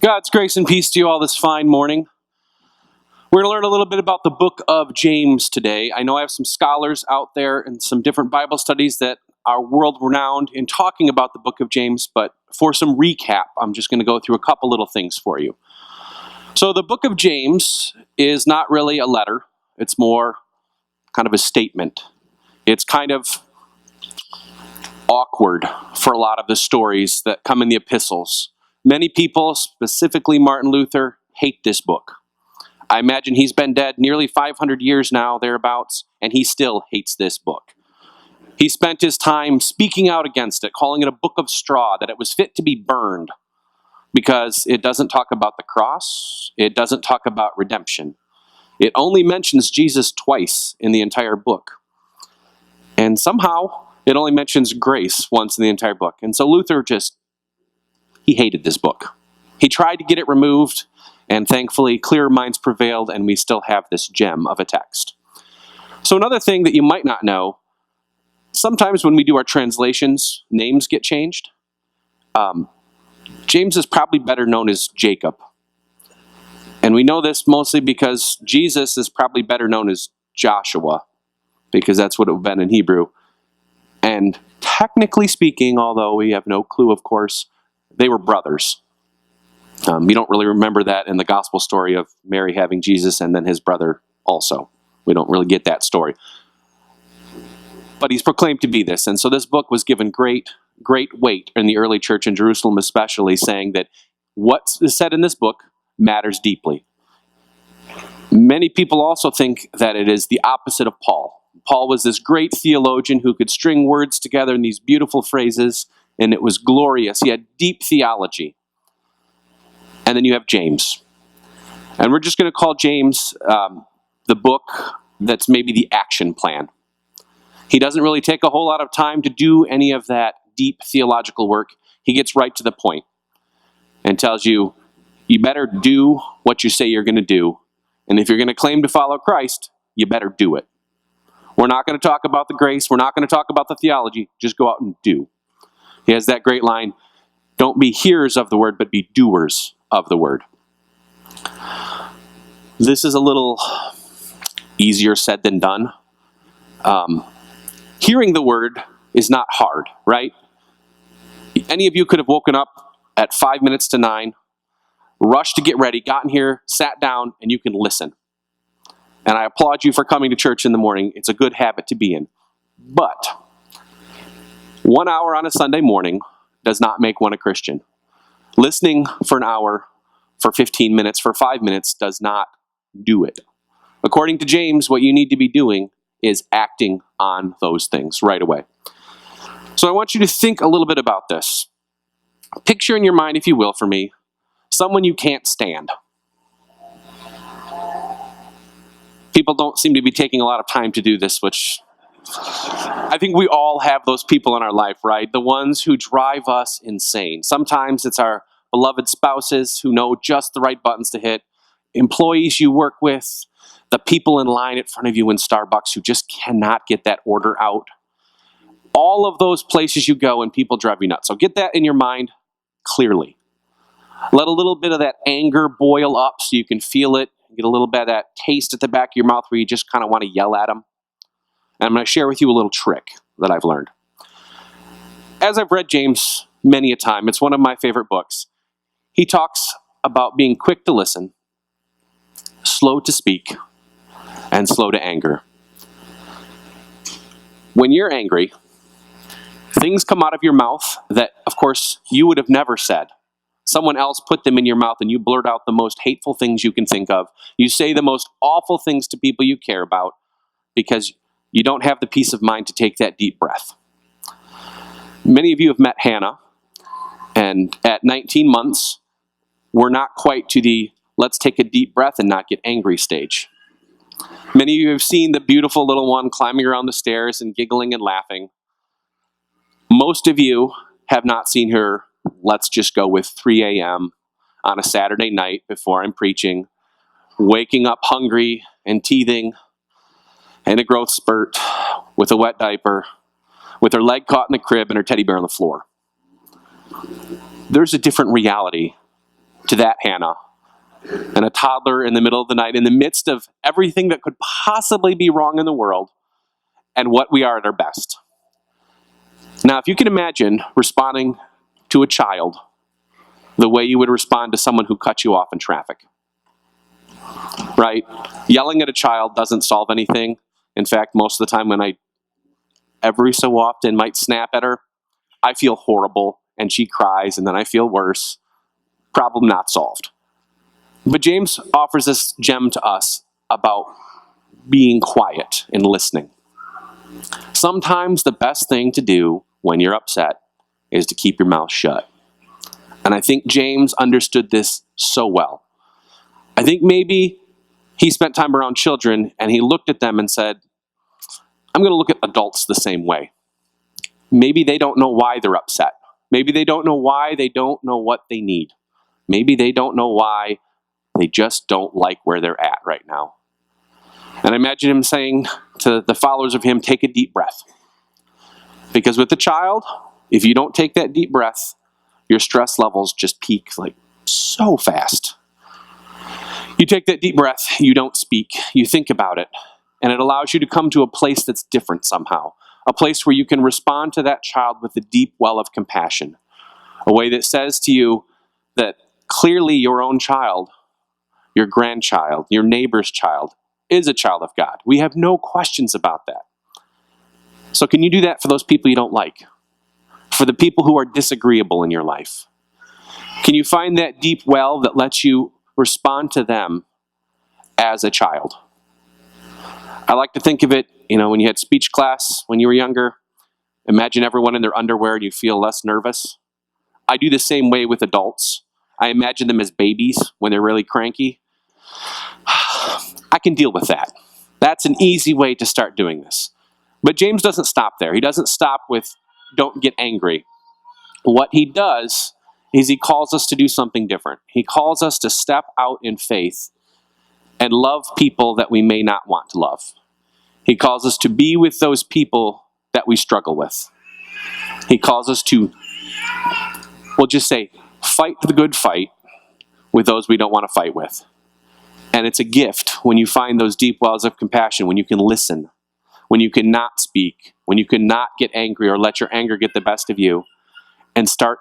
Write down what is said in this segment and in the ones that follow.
God's grace and peace to you all this fine morning. We're going to learn a little bit about the book of James today. I know I have some scholars out there and some different Bible studies that are world-renowned in talking about the book of James, but for some recap, I'm just going to go through a couple little things for you. So the book of James is not really a letter. It's more kind of a statement. It's kind of awkward for a lot of the stories that come in the epistles. Many people, specifically Martin Luther, hate this book. I imagine he's been dead nearly 500 years now, thereabouts, and he still hates this book. He spent his time speaking out against it, calling it a book of straw, that it was fit to be burned, because it doesn't talk about the cross, it doesn't talk about redemption. It only mentions Jesus twice in the entire book. And somehow, it only mentions grace once in the entire book. And so Luther he hated this book. He tried to get it removed, and thankfully, clearer minds prevailed, and we still have this gem of a text. So another thing that you might not know, sometimes when we do our translations, names get changed. James is probably better known as Jacob. And we know this mostly because Jesus is probably better known as Joshua, because that's what it would have been in Hebrew. And technically speaking, although we have no clue, of course, they were brothers. You don't really remember that in the gospel story of Mary having Jesus and then his brother also. We don't really get that story. But he's proclaimed to be this. And so this book was given great weight in the early church in Jerusalem especially, saying that what is said in this book matters deeply. Many people also think that it is the opposite of Paul. Paul was this great theologian who could string words together in these beautiful phrases, and it was glorious. He had deep theology. And then you have James. And we're just going to call James the book that's maybe the action plan. He doesn't really take a whole lot of time to do any of that deep theological work. He gets right to the point and tells you, you better do what you say you're going to do. And if you're going to claim to follow Christ, you better do it. We're not going to talk about the grace. We're not going to talk about the theology. Just go out and do. He has that great line, don't be hearers of the word, but be doers of the word. This is a little easier said than done. Hearing the word is not hard, right? Any of you could have woken up at 5 minutes to 9, rushed to get ready, gotten here, sat down, and you can listen. And I applaud you for coming to church in the morning. It's a good habit to be in. But 1 hour on a Sunday morning does not make one a Christian. Listening for an hour, for 15 minutes, for 5 minutes does not do it. According to James, what you need to be doing is acting on those things right away. So I want you to think a little bit about this. Picture in your mind, if you will, for me, someone you can't stand. People don't seem to be taking a lot of time to do this, which I think we all have those people in our life, right? The ones who drive us insane. Sometimes it's our beloved spouses who know just the right buttons to hit, employees you work with, the people in line in front of you in Starbucks who just cannot get that order out. All of those places you go and people drive you nuts. So get that in your mind clearly. Let a little bit of that anger boil up so you can feel it. Get a little bit of that taste at the back of your mouth where you just kind of want to yell at them. And I'm going to share with you a little trick that I've learned. As I've read James many a time, it's one of my favorite books. He talks about being quick to listen, slow to speak, and slow to anger. When you're angry, things come out of your mouth that, of course, you would have never said. Someone else put them in your mouth and you blurt out the most hateful things you can think of. You say the most awful things to people you care about because you don't have the peace of mind to take that deep breath. Many of you have met Hannah, and at 19 months, we're not quite to the let's take a deep breath and not get angry stage. Many of you have seen the beautiful little one climbing around the stairs and giggling and laughing. Most of you have not seen her, let's just go with 3 a.m. on a Saturday night before I'm preaching, waking up hungry and teething in a growth spurt with a wet diaper, with her leg caught in the crib and her teddy bear on the floor. There's a different reality to that Hannah and a toddler in the middle of the night in the midst of everything that could possibly be wrong in the world and what we are at our best. Now, if you can imagine responding to a child the way you would respond to someone who cut you off in traffic, right? Yelling at a child doesn't solve anything. In fact, most of the time when I every so often might snap at her, I feel horrible and she cries and then I feel worse. Problem not solved. But James offers this gem to us about being quiet and listening. Sometimes the best thing to do when you're upset is to keep your mouth shut. And I think James understood this so well. I think maybe he spent time around children and he looked at them and said, I'm going to look at adults the same way. Maybe they don't know why they're upset. Maybe they don't know why they don't know what they need. Maybe they don't know why they just don't like where they're at right now. And I imagine him saying to the followers of him, take a deep breath. Because with the child, if you don't take that deep breath, your stress levels just peak like so fast. You take that deep breath, you don't speak, you think about it, and it allows you to come to a place that's different somehow. A place where you can respond to that child with a deep well of compassion. A way that says to you that clearly your own child, your grandchild, your neighbor's child, is a child of God. We have no questions about that. So can you do that for those people you don't like? For the people who are disagreeable in your life? Can you find that deep well that lets you respond to them as a child? I like to think of it, when you had speech class when you were younger, imagine everyone in their underwear and you feel less nervous. I do the same way with adults. I imagine them as babies when they're really cranky. I can deal with that. That's an easy way to start doing this. But James doesn't stop there. He doesn't stop with, don't get angry. What he does is he calls us to do something different. He calls us to step out in faith and love people that we may not want to love. He calls us to be with those people that we struggle with. He calls us to, we'll just say, fight the good fight with those we don't want to fight with. And it's a gift when you find those deep wells of compassion, when you can listen, when you can not speak, when you can not get angry or let your anger get the best of you, and start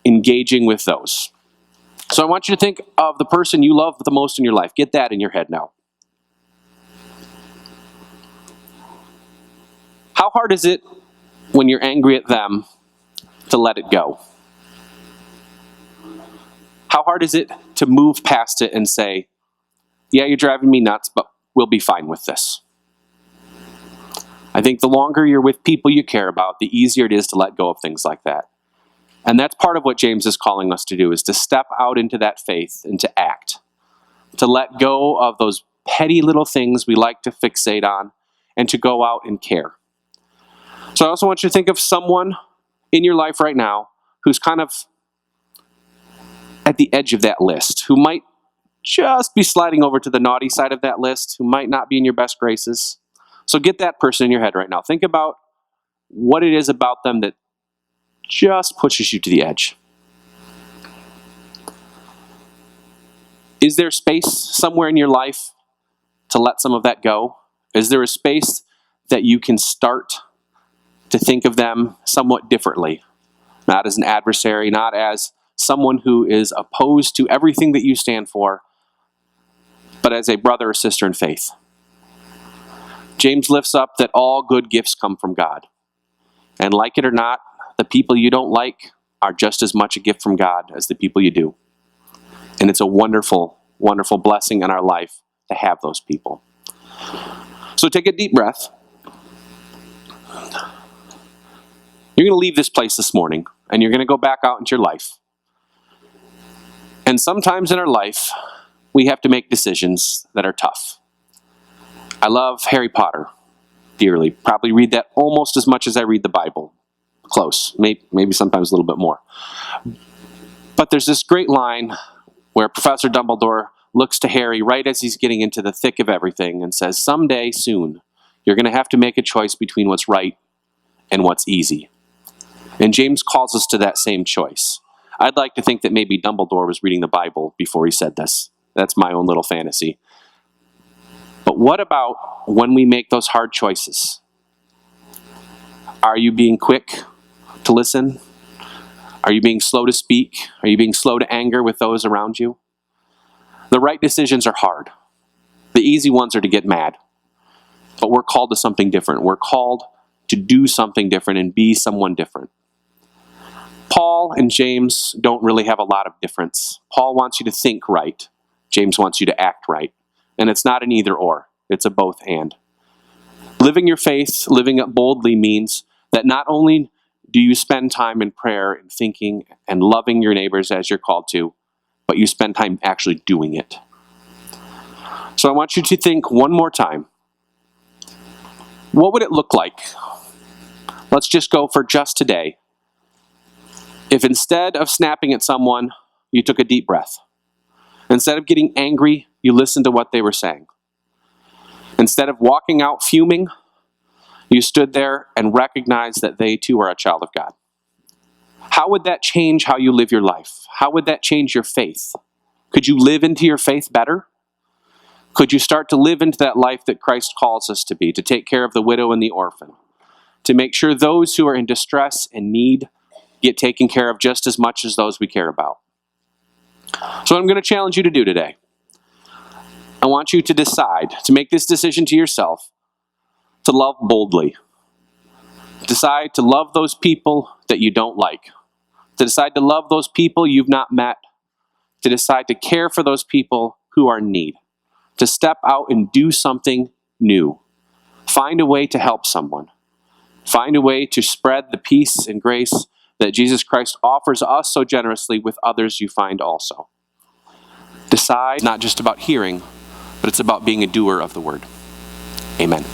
engaging with those. So I want you to think of the person you love the most in your life. Get that in your head now. How hard is it when you're angry at them to let it go? How hard is it to move past it and say, yeah, you're driving me nuts, but we'll be fine with this? I think the longer you're with people you care about, the easier it is to let go of things like that. And that's part of what James is calling us to do, is to step out into that faith and to act. To let go of those petty little things we like to fixate on and to go out and care. So I also want you to think of someone in your life right now who's kind of at the edge of that list, who might just be sliding over to the naughty side of that list, who might not be in your best graces. So get that person in your head right now. Think about what it is about them that just pushes you to the edge. Is there space somewhere in your life to let some of that go? Is there a space that you can start to think of them somewhat differently? Not as an adversary, not as someone who is opposed to everything that you stand for, but as a brother or sister in faith. James lifts up that all good gifts come from God. And like it or not, the people you don't like are just as much a gift from God as the people you do. And it's a wonderful, wonderful blessing in our life to have those people. So take a deep breath. You're going to leave this place this morning, and you're going to go back out into your life. And sometimes in our life, we have to make decisions that are tough. I love Harry Potter dearly. Probably read that almost as much as I read the Bible. Close. Maybe sometimes a little bit more. But there's this great line where Professor Dumbledore looks to Harry right as he's getting into the thick of everything and says, someday soon, you're going to have to make a choice between what's right and what's easy. And James calls us to that same choice. I'd like to think that maybe Dumbledore was reading the Bible before he said this. That's my own little fantasy. But what about when we make those hard choices? Are you being quick to listen? Are you being slow to speak? Are you being slow to anger with those around you? The right decisions are hard. The easy ones are to get mad. But we're called to something different. We're called to do something different and be someone different. Paul and James don't really have a lot of difference. Paul wants you to think right. James wants you to act right. And it's not an either or. It's a both and. Living your faith, living it boldly means that not only do you spend time in prayer and thinking and loving your neighbors as you're called to, but you spend time actually doing it. So I want you to think one more time. What would it look like? Let's just go for just today. If instead of snapping at someone, you took a deep breath. Instead of getting angry, you listened to what they were saying. Instead of walking out fuming, you stood there and recognized that they too are a child of God. How would that change how you live your life? How would that change your faith? Could you live into your faith better? Could you start to live into that life that Christ calls us to be, to take care of the widow and the orphan, to make sure those who are in distress and need get taken care of just as much as those we care about? So what I'm going to challenge you to do today, I want you to decide, to make this decision to yourself, to love boldly. Decide to love those people that you don't like. To decide to love those people you've not met. To decide to care for those people who are in need. To step out and do something new. Find a way to help someone. Find a way to spread the peace and grace that Jesus Christ offers us so generously with others you find also. Decide not just about hearing, but it's about being a doer of the word. Amen.